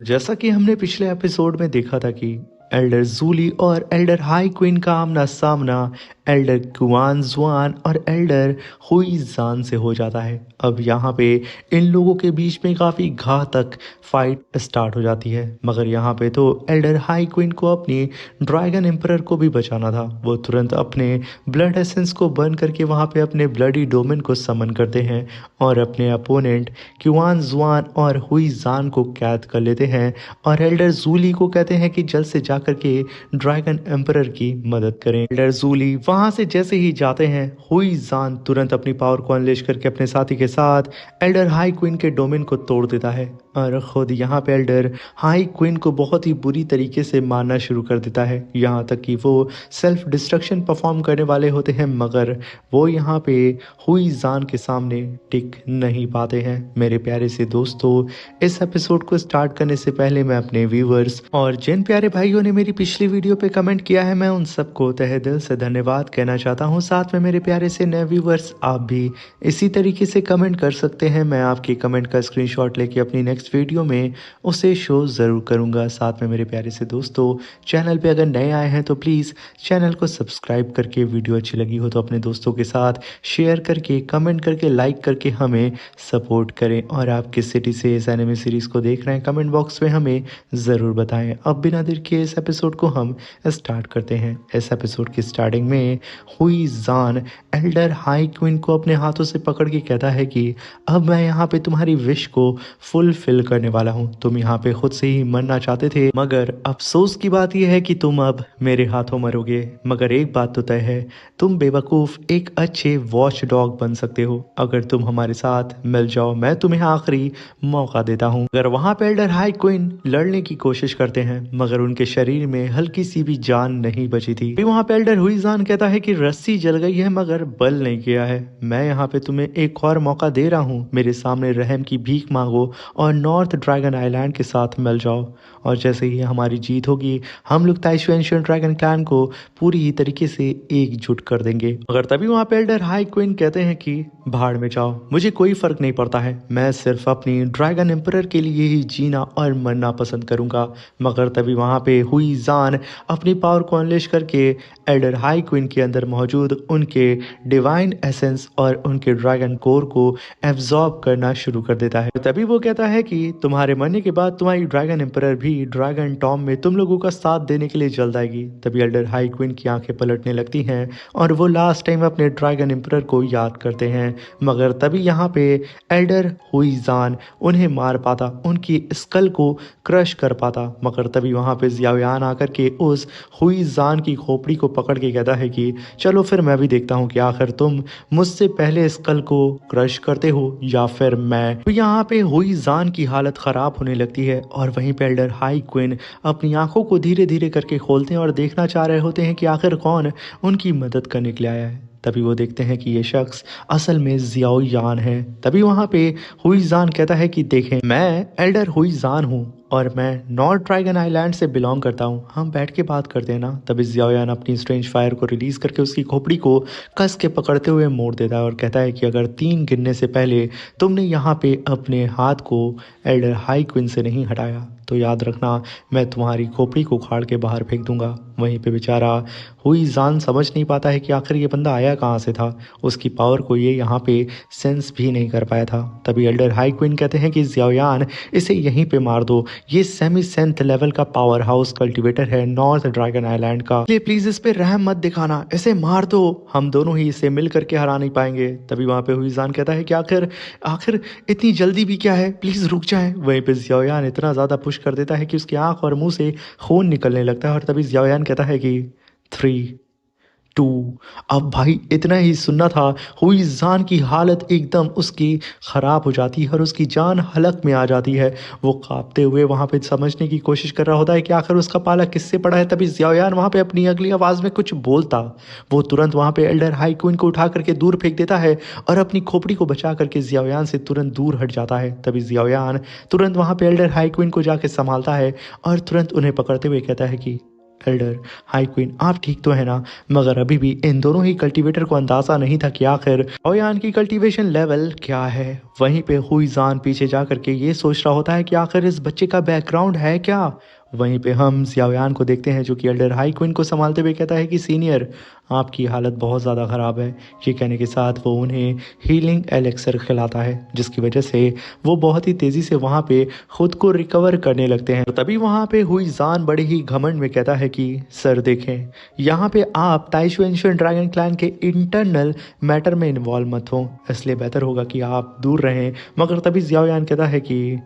जैसा कि हमने पिछले एपिसोड में देखा था कि एल्डर जूली और एल्डर हाई क्वीन का आमना सामना एल्डर कुआन जुआन और एल्डर हुई जान से हो जाता है। अब यहाँ पे इन लोगों के बीच में काफ़ी घातक फाइट स्टार्ट हो जाती है, मगर यहाँ पे तो एल्डर हाई क्वीन को अपनी ड्रैगन एम्परर को भी बचाना था। वो तुरंत अपने ब्लड एसेंस को बर्न करके वहाँ पे अपने ब्लडी डोमेन को समन करते हैं और अपने अपोनेंट क्युआन जुआन और हुई जान को कैद कर लेते हैं और एल्डर जूली को कहते हैं कि जल्द से जाकर के ड्रैगन एम्परर की मदद करें। एल्डर जूली वहां से जैसे ही जाते हैं, हुई जान तुरंत अपनी पावर को अनलेश करके अपने साथी के साथ एल्डर हाई क्वीन के डोमेन को तोड़ देता है और खुद यहाँ पे एल्डर हाई क्वीन को बहुत ही बुरी तरीके से मारना शुरू कर देता है। यहाँ तक कि वो सेल्फ डिस्ट्रक्शन परफॉर्म करने वाले होते हैं, मगर वो यहाँ पे हुई जान के सामने टिक नहीं पाते हैं। मेरे प्यारे से दोस्तों, इस एपिसोड को स्टार्ट करने से पहले मैं अपने व्यूवर्स और जिन प्यारे भाइयों ने मेरी पिछली वीडियो पे कमेंट किया है, मैं उन सबको तहे दिल से धन्यवाद कहना चाहता हूँ। साथ में मेरे प्यारे से नए व्यूवर्स, आप भी इसी तरीके से कमेंट कर सकते हैं। मैं आपकी कमेंट का स्क्रीनशॉट लेके अपनी नेक्स्ट वीडियो में उसे शो ज़रूर करूँगा। साथ में मेरे प्यारे से दोस्तों, चैनल पे अगर नए आए हैं तो प्लीज़ चैनल को सब्सक्राइब करके, वीडियो अच्छी लगी हो तो अपने दोस्तों के साथ शेयर करके, कमेंट करके, लाइक करके हमें सपोर्ट करें। और आप किस सिटी से इस एनिमे सीरीज़ को देख रहे हैं, कमेंट बॉक्स में हमें ज़रूर बताएं। अब बिना देर के इस एपिसोड को हम स्टार्ट करते हैं। इस एपिसोड की स्टार्टिंग में हुई जान एल्डर हाई क्वीन को अपने हाथों से पकड़ के कहता है कि अब मैं यहाँ पे तुम्हारी विश को फुलफिल करने वाला हूँ। तुम यहाँ पे खुद से ही मरना चाहते थे, मगर अफसोस की बात यह है कि तुम अब मेरे हाथों मरोगे। मगर एक बात तो तय है, तुम बेवकूफ़ एक अच्छे वॉच डॉग बन सकते हो अगर तुम हमारे साथ मिल जाओ। मैं तुम्हें आखिरी मौका देता हूँ। अगर वहाँ पे एल्डर हाई क्वीन लड़ने की कोशिश करते हैं, मगर उनके शरीर में हल्की सी भी जान नहीं बची थी। वहाँ पे एल्डर हुई जान कहता है कि रस्सी जल गई है मगर बल नहीं गया है। मैं यहाँ पे तुम्हें एक और मौका दे रहा हूँ, मेरे सामने रहम की भीख मांगो और नॉर्थ ड्रैगन आइलैंड के साथ मिल जाओ। और जैसे ही हमारी जीत होगी, हम लोग ताइशु एंशिएंट ड्रैगन क्लैन को पूरी ही तरीके से एकजुट कर देंगे। मगर तभी वहाँ पे एल्डर हाई क्वीन कहते हैं कि भाड़ में जाओ, मुझे कोई फर्क नहीं पड़ता है। मैं सिर्फ अपनी ड्रैगन एम्परर के लिए ही जीना और मरना पसंद करूंगा। मगर तभी वहाँ पे हुई जान अपनी पावर को अनलेश करके एल्डर हाई क्वीन के अंदर मौजूद उनके डिवाइन एसेंस और उनके ड्रैगन कोर को एब्जॉर्ब करना शुरू कर देता है। तभी वो कहता है कि तुम्हारे मरने के बाद तुम्हारी ड्रैगन एम्परर भी ड्रैगन टॉम में तुम लोगों का साथ देने के लिए जल्द आएगी। तभी एल्डर हाई क्वीन की आंखें पलटने लगती हैं और वो लास्ट टाइम अपने ड्रैगन एम्परर को याद करते हैं। मगर तभी यहाँ पे एल्डर हुई जान उन्हें मार पाता, उनकी स्कल को क्रश कर पाता। मगर तभी वहाँ पे जियाओयान आकर के उस हुई जान की खोपड़ी को पकड़ के कहता है कि चलो फिर मैं भी देखता हूँ कि आखिर तुम मुझसे पहले स्कल को क्रश करते हो या फिर मैं। तो यहाँ पे हुई जान की हालत ख़राब होने लगती है और वहीं पे एल्डर हाई क्वीन अपनी आंखों को धीरे धीरे करके खोलते हैं और देखना चाह रहे होते हैं कि आखिर कौन उनकी मदद करने के लिए आया है। तभी वो देखते हैं कि ये शख्स असल में जियाओ यान है। तभी वहाँ पे हुई जान कहता है कि देखें, मैं एल्डर हुई जान हूँ और मैं नॉर्थ ड्रैगन आइलैंड से बिलोंग करता हूँ, हम बैठ के बात करते हैं ना। तभी जियाओयान अपनी स्ट्रेंज फायर को रिलीज करके उसकी खोपड़ी को कस के पकड़ते हुए मोड़ देता है और कहता है कि अगर 3 गिनने से पहले तुमने यहाँ पे अपने हाथ को एल्डर हाई क्वीन से नहीं हटाया तो याद रखना, मैं तुम्हारी खोपड़ी को उखाड़ के बाहर फेंक दूंगा। वहीं पे बेचारा हुई जान समझ नहीं पाता है कि आखिर ये बंदा आया कहाँ से था। उसकी पावर को ये यहाँ पे सेंस भी नहीं कर पाया था। तभी एल्डर हाई क्वीन कहते हैं कि जियाओयान इसे यहीं पे मार दो, ये सेमी सेंथ लेवल का पावर हाउस कल्टिवेटर है नॉर्थ ड्रैगन आइलैंड का, ये प्लीज इस पे रहम मत दिखाना, इसे मार दो, हम दोनों ही इसे मिल करके हरा नहीं पाएंगे। तभी वहाँ पे हुई जान कहता है कि आखिर आखिर इतनी जल्दी भी क्या है, प्लीज रुक जाए। वहीं पे जियाओयान इतना ज्यादा पुश कर देता है कि उसकी आंख और मुंह से खून निकलने लगता है और तभी जियाओयान कहता है कि 3, 2। अब भाई इतना ही सुनना था। हुई जान की हालत एकदम उसकी ख़राब हो जाती है और उसकी जान हलक में आ जाती है। वो कांपते हुए वहाँ पे समझने की कोशिश कर रहा होता है कि आखिर उसका पाला किससे पड़ा है। तभी जियाओयान वहाँ पे अपनी अगली आवाज़ में कुछ बोलता, वो तुरंत वहाँ पे एल्डर हाई क्वीन को उठा करके दूर फेंक देता है और अपनी खोपड़ी को बचा करके जियाओयान से तुरंत दूर हट जाता है। तभी जियाओयान तुरंत वहाँ पे एल्डर हाई क्वीन को जाके संभालता है और तुरंत उन्हें पकड़ते हुए कहता है कि एल्डर हाई क्वीन आप ठीक तो है ना? मगर अभी भी इन दोनों ही कल्टीवेटर को अंदाजा नहीं था कि आखिर ओयान की कल्टीवेशन लेवल क्या है। वहीं पे हुईजान पीछे जा करके ये सोच रहा होता है कि आखिर इस बच्चे का बैकग्राउंड है क्या। वहीं पे हम जियाओयान को देखते हैं जो कि एल्डर हाई क्वीन को संभालते हुए कहता है कि सीनियर आपकी हालत बहुत ज़्यादा ख़राब है। ये कहने के साथ वो उन्हें हीलिंग एलेक्सर खिलाता है जिसकी वजह से वो बहुत ही तेज़ी से वहाँ पे खुद को रिकवर करने लगते हैं। तो तभी वहाँ पे हुईजान बड़े ही घमंड में कहता है कि सर देखें, यहाँ पे आप ताइशु एंशिएंट ड्रैगन क्लैन के इंटरनल मैटर में इन्वॉल्व मत हो, इसलिए बेहतर होगा कि आप दूर रहें। मगर तभी जियाओयान कहता है कि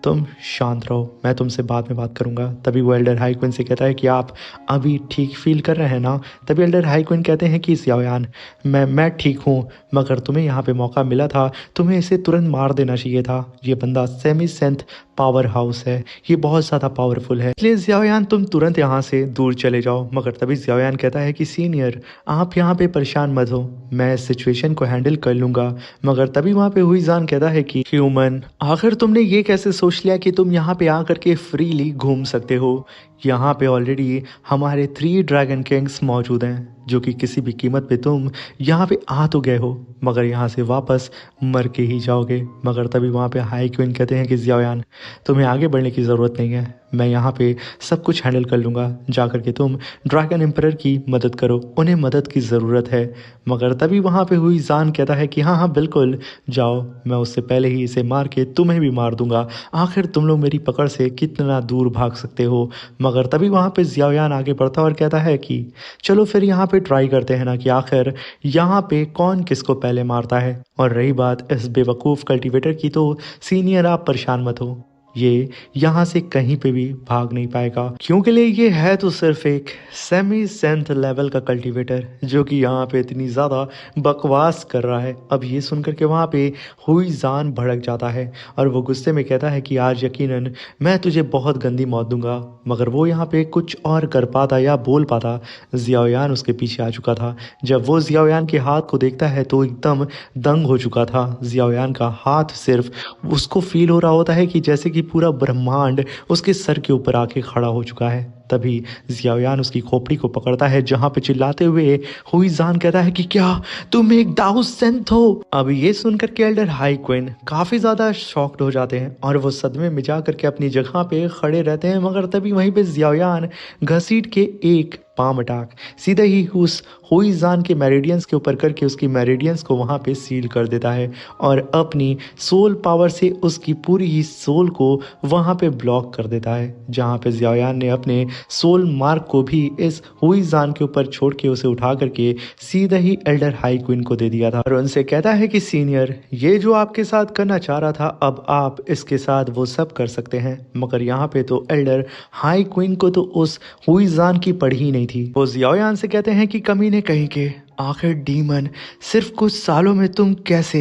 तुम शांत रहो, मैं तुमसे बाद में बात करूंगा। तभी वो एल्डर हाई क्वीन से कहता है कि आप अभी ठीक फील कर रहे हैं ना? तभी एल्डर हाई क्वीन कहते हैं कि जियाओयान मैं ठीक हूँ, मगर तुम्हें यहाँ पे मौका मिला था, तुम्हें इसे तुरंत मार देना चाहिए था। ये बंदा सेमी सेंथ पावर हाउस है, ये बहुत ज़्यादा पावरफुल है, इसलिए जियाओयान तुम तुरंत यहाँ से दूर चले जाओ। मगर तभी जियाओयान कहता है कि सीनियर आप यहाँ पे परेशान मत हो, मैं इस सिचुएशन को हैंडल कर लूँगा। मगर तभी वहाँ पे हुईजान कहता है कि ह्यूमन आखिर तुमने ये कैसे सोच लिया कि तुम यहाँ पे आकर के फ्रीली घूम सकते हो? यहाँ पे ऑलरेडी हमारे 3 ड्रैगन किंग्स मौजूद हैं जो कि किसी भी कीमत पे तुम यहाँ पे आ तो गए हो, मगर यहाँ से वापस मर के ही जाओगे। मगर तभी वहाँ पे हाई क्वीन कहते हैं कि जियाओयान तुम्हें आगे बढ़ने की ज़रूरत नहीं है, मैं यहाँ पे सब कुछ हैंडल कर लूँगा, जा कर के तुम ड्रैगन एम्परर की मदद करो, उन्हें मदद की ज़रूरत है। मगर तभी वहाँ पे हुईजान कहता है कि हाँ हाँ बिल्कुल जाओ, मैं उससे पहले ही इसे मार के तुम्हें भी मार दूंगा, आखिर तुम लोग मेरी पकड़ से कितना दूर भाग सकते हो। मगर तभी वहाँ पे जियाओयान आगे बढ़ता और कहता है कि चलो फिर यहाँ पे ट्राई करते हैं ना कि आखिर यहाँ पे कौन किसको पहले मारता है। और रही बात इस बेवकूफ़ कल्टीवेटर की, तो सीनियर आप परेशान मत हो, ये यहाँ से कहीं पे भी भाग नहीं पाएगा, क्योंकि लिए ये है तो सिर्फ एक सेमी सेंथ लेवल का कल्टीवेटर जो कि यहाँ पे इतनी ज़्यादा बकवास कर रहा है। अब ये सुनकर के वहाँ पे हुईजान भड़क जाता है और वो गुस्से में कहता है कि आज यकीनन मैं तुझे बहुत गंदी मौत दूंगा। मगर वो यहाँ पे कुछ और कर पाता या बोल पाता, जियाओयान उसके पीछे आ चुका था। जब वो जियाओयान के हाथ को देखता है तो एकदम दंग हो चुका था। जियाओयान का हाथ सिर्फ उसको फील हो रहा होता है कि जैसे कि पूरा ब्रह्मांड उसके सर के ऊपर आके खड़ा हो चुका है। तभी जियाओयान उसकी खोपड़ी को पकड़ता है जहां पे चिल्लाते हुए हुईजान कहता है कि क्या तुम एक दाऊस सेंथ हो? अब ये सुनकर के एल्डर हाई क्वीन काफी ज्यादा शॉक्ड हो जाते हैं और वो सदमे में जा करके अपनी जगह पे खड़े रहते हैं। मगर तभी वहीं पे जियाओयान घसीट के एक पाम अटैक सीधे ही उस हुईजान के मेरिडियंस के ऊपर करके उसकी मेरिडियंस को वहाँ पे सील कर देता है और अपनी सोल पावर से उसकी पूरी ही सोल को वहाँ पे ब्लॉक कर देता है। जहाँ पे जियाओयान ने अपने सोल मार्क को भी इस हुईजान के ऊपर छोड़ के उसे उठा करके सीधा ही एल्डर हाई क्वीन को दे दिया था और उनसे कहता है कि सीनियर ये जो आपके साथ करना चाह रहा था अब आप इसके साथ वो सब कर सकते हैं। मगर यहाँ पे तो एल्डर हाई क्वीन को तो उस हुईजान की पड़ी ही नहीं थी। वो जियाओयान से कहते हैं कि कमीने कहीं के आखिर डीमन सिर्फ कुछ सालों में तुम कैसे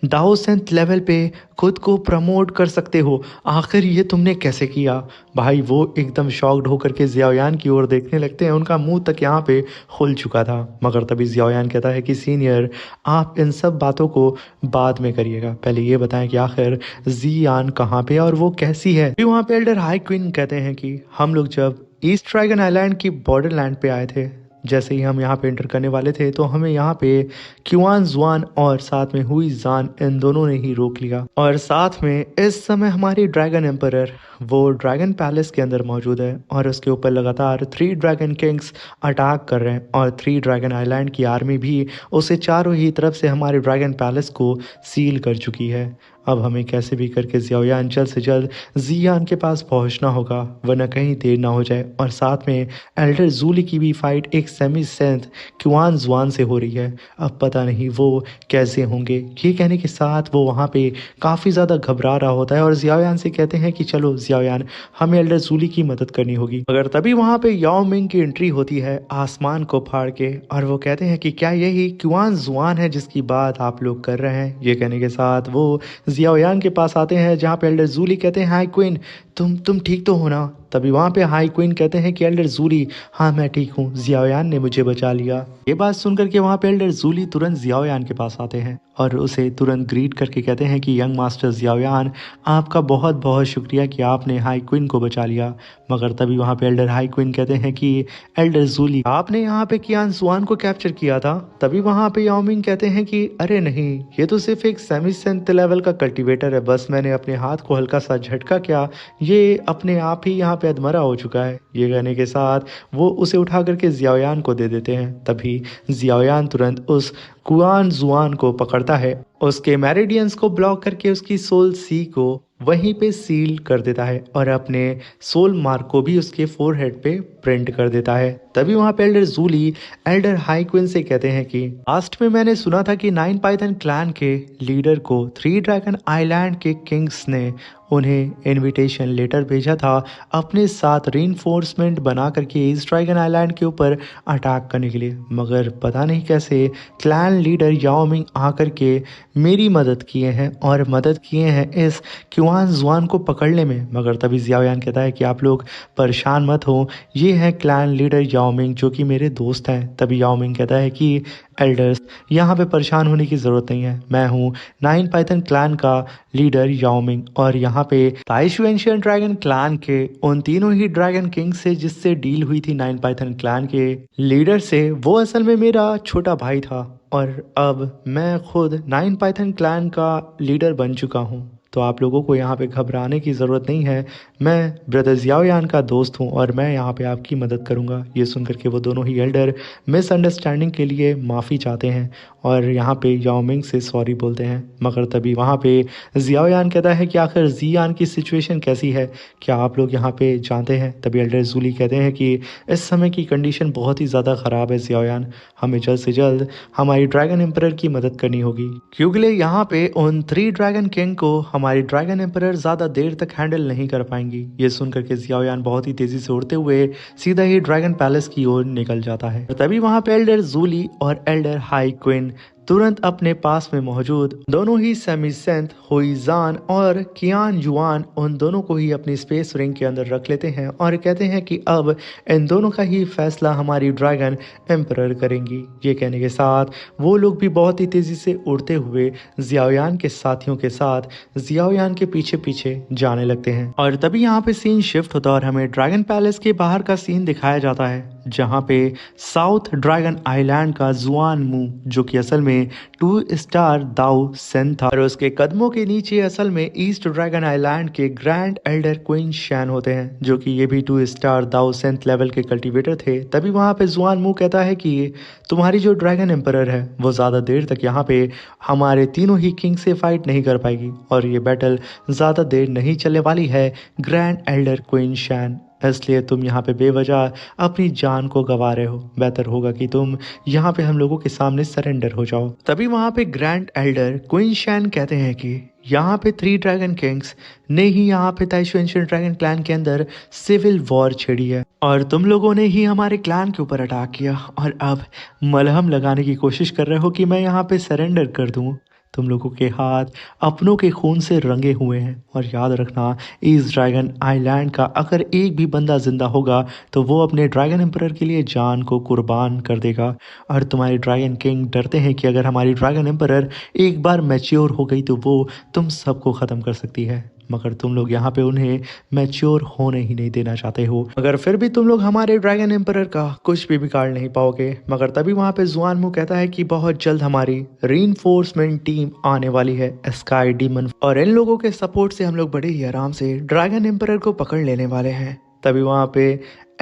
दाओ सेंथ लेवल पे खुद को प्रमोट कर सकते हो, आखिर ये तुमने कैसे किया? भाई वो एकदम शॉक्ड होकर के जियाओयान की ओर देखने लगते हैं, उनका मुंह तक यहाँ पे खुल चुका था। मगर तभी जियाओयान कहता है कि सीनियर आप इन सब बातों को बाद में करिएगा, पहले ये बताएं कि आखिर जियान कहाँ पे और वो कैसी है। फिर वहाँ पे एल्डर हाई क्वीन कहते हैं कि हम लोग जब ईस्ट ड्रैगन आइलैंड की बॉर्डर लैंड पे आए थे, जैसे ही हम यहाँ पे एंटर करने वाले थे तो हमें यहाँ पे क्युआन जुआन और साथ में हुईजान इन दोनों ने ही रोक लिया और साथ में इस समय हमारी ड्रैगन एम्परर वो ड्रैगन पैलेस के अंदर मौजूद है और उसके ऊपर लगातार 3 ड्रैगन किंग्स अटैक कर रहे हैं और 3 ड्रैगन आइलैंड की आर्मी भी उसे चारों ही तरफ से हमारे ड्रैगन पैलेस को सील कर चुकी है। अब हमें कैसे भी करके जियाओयान जल्द से जल्द जियान के पास पहुंचना होगा वरना कहीं देर ना हो जाए। और साथ में एल्डर जूली की भी फाइट एक सेमी सेंथ क्युआन जुआन से हो रही है, अब पता नहीं वो कैसे होंगे। ये कहने के साथ वो वहाँ पे काफ़ी ज़्यादा घबरा रहा होता है और जियाओयान से कहते हैं कि चलो जियाओयान हमें एल्डर जूली की मदद करनी होगी। मगर तभी वहाँ पे याओ मिंग की एंट्री होती है आसमान को फाड़ के और वो कहते हैं कि क्या यही क्युआन जुआन है जिसकी बात आप लोग कर रहे हैं? ये कहने के साथ वो जियाओयान के पास आते हैं जहाँ पे एल्डर जूली कहते हैं हाय क्वीन तुम ठीक तो हो ना? तभी वहाँ पे हाई क्वीन कहते हैं कि एल्डर जूली, हाँ मैं ठीक हूँ, जियाओयान ने मुझे बचा लिया। ये बात सुनकर के वहाँ पे एल्डर जूली तुरंत जियाओयान के पास आते हैं और उसे तुरंत ग्रीट करके कहते हैं कि यंग मास्टर जियाओयान, आपका बहुत बहुत शुक्रिया कि आपने हाई क्वीन को बचा लिया। मगर तभी वहाँ पे एल्डर हाई क्वीन कहते हैं कि एल्डर जूली, आपने यहाँ पे कियान जुआन को कैप्चर किया था। तभी वहाँ पे याओमिंग कहते हैं कि अरे नहीं, ये तो सिर्फ एक सेमी सेंथ लेवल का कल्टीवेटर है, बस मैंने अपने हाथ को हल्का सा झटका क्या, ये अपने आप ही यहाँ पे अधमरा हो चुका है। ये कहने के साथ वो उसे उठा करके जियाओयान को दे देते हैं। तभी जियाओयान तुरंत उस कुआन जुआन को पकड़ता है, उसके मेरिडियंस को ब्लॉक करके उसकी सोल सी को वहीं पे सील कर देता है और अपने सोल मार्क को भी उसके फोरहेड पे प्रिंट कर देता है। तभी वहाँ पे elder Julie elder high queen से कहते हैं कि लास्ट में मैंने सुना था कि 9 पाइथन क्लैन के लीडर को 3 ड्रैगन आइलैंड के किंग्स ने उन्हें इनविटेशन लेटर भेजा था अपने साथ रीइंफोर्समेंट बना करके इस ड्रैगन आइलैंड के ऊपर अटैक करने के लिए। मगर पता नहीं कैसे क्लैन लीडर याओमिंग आकर के मेरी मदद किए हैं और मदद किए हैं इस क्युआन जुआन को पकड़ने में। मगर तभी जियाओयान कहता है कि आप लोग परेशान मत हो, ये है क्लैन लीडर याओमिंग जो कि मेरे दोस्त हैं। तभी याओमिंग कहता है कि एल्डर्स, यहाँ पे परेशान होने की ज़रूरत नहीं है, मैं हूँ 9 पाइथन क्लैन का लीडर याओमिंग और यहाँ पे ताइशु एंशिएंट ड्रैगन क्लैन के उन तीनों ही ड्रैगन किंग से जिससे डील हुई थी 9 पाइथन क्लैन के लीडर से, वो असल में मेरा छोटा भाई था और अब मैं खुद 9 पाइथन क्लैन का लीडर बन चुका हूँ। तो आप लोगों को यहाँ पे घबराने की ज़रूरत नहीं है, मैं ब्रदर जियाओयान का दोस्त हूँ और मैं यहाँ पे आपकी मदद करूँगा। ये सुन करके वो दोनों ही एल्डर मिसअंडरस्टैंडिंग के लिए माफ़ी चाहते हैं और यहाँ पे याओमिंग से सॉरी बोलते हैं। मगर तभी वहाँ पे जियाओयान कहता है कि आखिर जियान की सिचुएशन कैसी है, क्या आप लोग यहाँ पे जानते हैं। तभी एल्डर जूली कहते हैं कि इस समय की कंडीशन बहुत ही ज़्यादा ख़राब है जियाओयान, हमें जल्द से जल्द हमारी ड्रैगन एम्परर की मदद करनी होगी, क्योंकि यहाँ पे उन 3 ड्रैगन किंग को हमारी ड्रैगन एम्परर ज़्यादा देर तक हैंडल नहीं कर पाएंगी। ये सुनकर के जियाओयान बहुत ही तेज़ी से उड़ते हुए सीधा ही ड्रैगन पैलेस की ओर निकल जाता है। तभी वहाँ पे एल्डर जूली और एल्डर हाई क्वीन तुरंत अपने पास में मौजूद दोनों ही सेमी सेंथ हुईजान और कियान युआन उन दोनों को ही अपनी स्पेस रिंग के अंदर रख लेते हैं और कहते हैं कि अब इन दोनों का ही फैसला हमारी ड्रैगन एम्परर करेंगी। ये कहने के साथ वो लोग भी बहुत ही तेज़ी से उड़ते हुए जियाओयान के साथियों के साथ जियाओयान के पीछे पीछे जाने लगते हैं। और तभी यहाँ पे सीन शिफ्ट होता है और हमें ड्रैगन पैलेस के बाहर का सीन दिखाया जाता है, जहाँ पे साउथ ड्रैगन आइलैंड का जुआन मू, जो कि असल में 2 स्टार दाऊ सेन था, और उसके कदमों के नीचे असल में ईस्ट ड्रैगन आइलैंड के ग्रैंड एल्डर क्वीन शैन होते हैं, जो कि ये भी 2 स्टार दाऊ सेंथ लेवल के कल्टीवेटर थे। तभी वहाँ पे जुआन मू कहता है कि तुम्हारी जो ड्रैगन एम्परर है वो ज़्यादा देर तक यहाँ पे हमारे तीनों ही किंग से फाइट नहीं कर पाएगी और ये बैटल ज़्यादा देर नहीं चलने वाली है ग्रैंड एल्डर क्वीन शैन, इसलिए तुम यहाँ पे बेवजह अपनी जान को गंवा रहे हो, बेहतर होगा कि तुम यहाँ पे हम लोगों के सामने सरेंडर हो जाओ। तभी वहाँ पे ग्रैंड एल्डर क्वीन शैन कहते हैं कि यहाँ पे 3 ड्रैगन किंग्स ने ही यहाँ पे ताइशु एंशिएंट ड्रैगन क्लैन के अंदर सिविल वॉर छेड़ी है और तुम लोगों ने ही हमारे क्लैन के ऊपर अटैक किया और अब मलहम लगाने की कोशिश कर रहे हो कि मैं यहाँ पे सरेंडर कर दूँ। तुम लोगों के हाथ अपनों के खून से रंगे हुए हैं और याद रखना, इस ड्रैगन आइलैंड का अगर एक भी बंदा जिंदा होगा तो वो अपने ड्रैगन एम्परर के लिए जान को कुर्बान कर देगा। और तुम्हारे ड्रैगन किंग डरते हैं कि अगर हमारी ड्रैगन एम्परर एक बार मैच्योर हो गई तो वो तुम सबको ख़त्म कर सकती है, मगर तुम लोग यहाँ पे उन्हें मैच्योर होने ही नहीं देना चाहते हो। मगर फिर भी तुम लोग हमारे ड्रैगन एम्परर का कुछ भी बिगाड़ नहीं पाओगे। मगर तभी वहाँ पे जुआन मू कहता है कि बहुत जल्द हमारी रीइंफोर्समेंट टीम आने वाली है, स्काई डीमन, और इन लोगों के सपोर्ट से हम लोग बड़े ही आराम से ड्रैगन एम्परर को पकड़ लेने वाले हैं। तभी वहाँ पे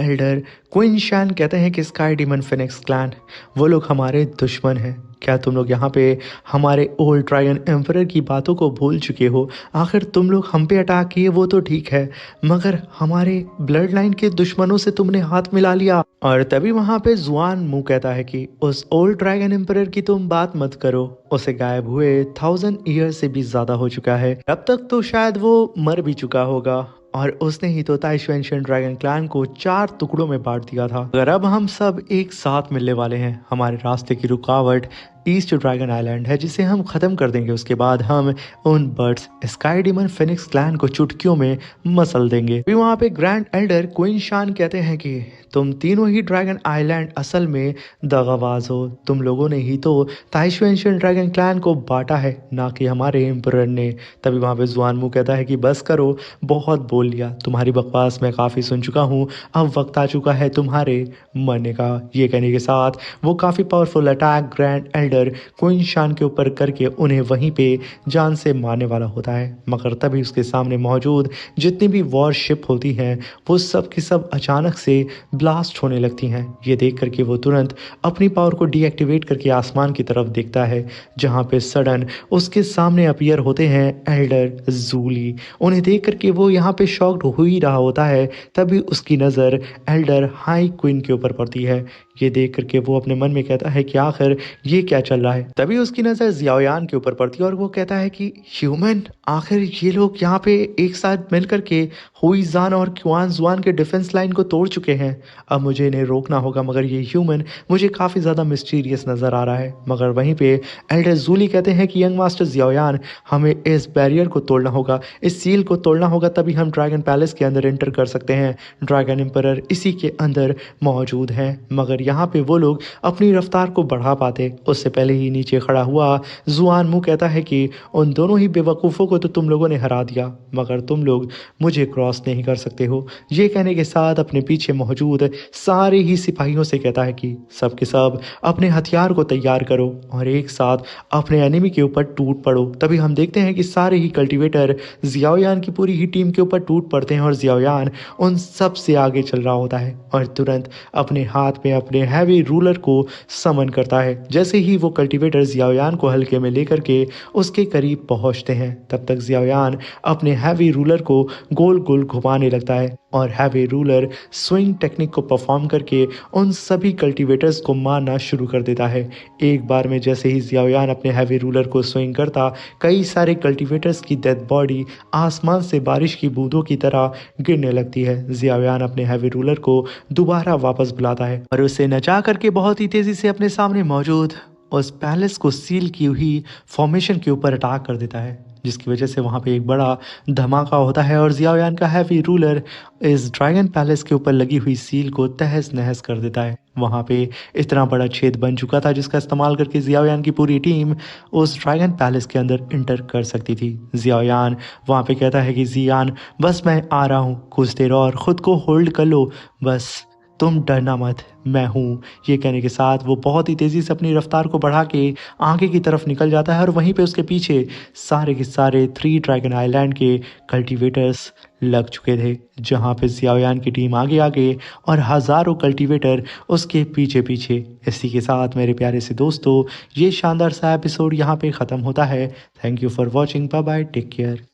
एल्डर क्वीन शैन कहते हैं कि स्काई डीमन फिनिक्स क्लैन वो लोग हमारे दुश्मन हैं। क्या तुम लोग यहाँ पे हमारे ओल्ड ड्रैगन एम्परर की बातों को भूल चुके हो? आखिर तुम लोग हम पे अटैक किए वो तो ठीक है, मगर हमारे ब्लड लाइन के दुश्मनों से तुमने हाथ मिला लिया। और तभी वहाँ पे जुआन मू कहता है कि उस ओल्ड ड्रैगन एम्परर की तुम बात मत करो, उसे गायब हुए 1000 ईयर से भी ज्यादा हो चुका है, अब तक तो शायद वो मर भी चुका होगा और उसने ही तो ताइशु एंशिएंट ड्रैगन क्लैन को 4 टुकड़ों में बांट दिया था। अगर अब हम सब एक साथ मिलने वाले हैं, हमारे रास्ते की रुकावट ईस्ट ड्रैगन आइलैंड है जिसे हम ख़त्म कर देंगे। उसके बाद हम उन birds sky demon Phoenix clan को चुटकियों में मसल देंगे। फिर वहाँ पे ग्रैंड एल्डर क्वीन शान कहते हैं कि तुम तीनों ही ड्रैगन आइलैंड असल में दगाबाज हो। तुम लोगों ने ही तो ताइशु एंशिएंट ड्रैगन क्लैन को बांटा है, ना कि हमारे एम्परर ने। तभी वहाँ पे जुआनमू कहता है कि बस करो, बहुत बोल लिया, तुम्हारी बकवास मैं काफ़ी सुन चुका हूँ, अब वक्त आ चुका है तुम्हारे मरने का। ये कहने के साथ वो काफ़ी powerful attack grand Elder queen शान के ऊपर करके उन्हें वहीं पे जान से मारने वाला होता है। मगर तभी उसके सामने मौजूद जितनी भी वॉरशिप होती हैं वो सब की सब अचानक से ब्लास्ट होने लगती हैं। ये देख करके वो तुरंत अपनी पावर को डीएक्टिवेट करके आसमान की तरफ देखता है, जहाँ पे सडन उसके सामने अपीयर होते हैं एल्डर जूली। उन्हें देख करके वो यहाँ पे शॉक्ड हो ही रहा होता है, तभी उसकी नज़र एल्डर हाई क्वीन के ऊपर पड़ती है। ये देख करके वो अपने मन में कहता है कि आखिर ये क्या चल रहा है। तभी उसकी नज़र जियाओयान के ऊपर पड़ती है और वो कहता है कि ह्यूमन, आखिर ये लोग यहाँ पे एक साथ मिल करके हुईजान और क्वान जुआन के डिफेंस लाइन को तोड़ चुके हैं। अब मुझे इन्हें रोकना होगा, मगर ये ह्यूमन मुझे काफ़ी ज़्यादा मिस्टीरियस नज़र आ रहा है। मगर वहीं पे एल्डर जूली कहते हैं कि यंग मास्टर जियाओयान, हमें इस बैरियर को तोड़ना होगा, इस सील को तोड़ना होगा, तभी हम ड्रैगन पैलेस के अंदर एंटर कर सकते हैं। ड्रैगन एम्परर इसी के अंदर मौजूद हैं। मगर यहाँ पे वो लोग अपनी रफ्तार को बढ़ा पाते उससे पहले ही नीचे खड़ा हुआ जुआनमू कहता है कि उन दोनों ही बेवकूफ़ों को तो तुम लोगों ने हरा दिया, मगर तुम लोग मुझे क्रॉस नहीं कर सकते हो। ये कहने के साथ अपने पीछे मौजूद सारे ही सिपाहियों से कहता है कि सब के सब अपने हथियार को तैयार करो और एक साथ अपने एनिमी के ऊपर टूट पड़ो। तभी हम देखते हैं कि सारे ही कल्टीवेटर जियाओयान की पूरी ही टीम के ऊपर टूट पड़ते हैं और जियाओयान उन सब से आगे चल रहा होता है और तुरंत अपने हाथ में अपने हैवी रूलर को समन करता है। जैसे ही वो कल्टीवेटर जियाओयान को हल्के में लेकर के उसके करीब पहुंचते हैं, तब तक जियाओयान अपने हैवी रूलर को गोल गोल घुमाने लगता है और हैवी रूलर स्विंग टेक्निक को परफॉर्म करके उन सभी कल्टीवेटर्स को मारना शुरू कर देता है। एक बार में जैसे ही जियाओयान अपने हैवी रूलर को स्विंग करता, कई सारे कल्टीवेटर्स की डेड बॉडी आसमान से बारिश की बूंदों की तरह गिरने लगती है। जियाओयान अपने हैवी रूलर को दोबारा वापस बुलाता है और उसे नचा करके बहुत ही तेजी से अपने सामने मौजूद उस पैलेस को सील की हुई फॉर्मेशन के ऊपर अटैक कर देता है, जिसकी वजह से वहाँ पे एक बड़ा धमाका होता है और जियाओयान का हैवी रूलर इस ड्रैगन पैलेस के ऊपर लगी हुई सील को तहस नहस कर देता है। वहाँ पे इतना बड़ा छेद बन चुका था जिसका इस्तेमाल करके जियाओयान की पूरी टीम उस ड्रैगन पैलेस के अंदर इंटर कर सकती थी। जियाओयान वहाँ पे कहता है कि जियान, बस मैं आ रहा हूँ, कुछ देर और ख़ुद को होल्ड कर लो, बस तुम डरना मत, मैं हूँ। ये कहने के साथ वो बहुत ही तेज़ी से अपनी रफ्तार को बढ़ा के आगे की तरफ निकल जाता है और वहीं पे उसके पीछे सारे के सारे 3 ड्रैगन आइलैंड के कल्टीवेटर्स लग चुके थे, जहाँ पे जियाओयान की टीम आगे आगे और हज़ारों कल्टीवेटर उसके पीछे पीछे। इसी के साथ मेरे प्यारे से दोस्तों, ये शानदार सा एपिसोड यहाँ पे ख़त्म होता है। Thank you for watching, bye bye, take care.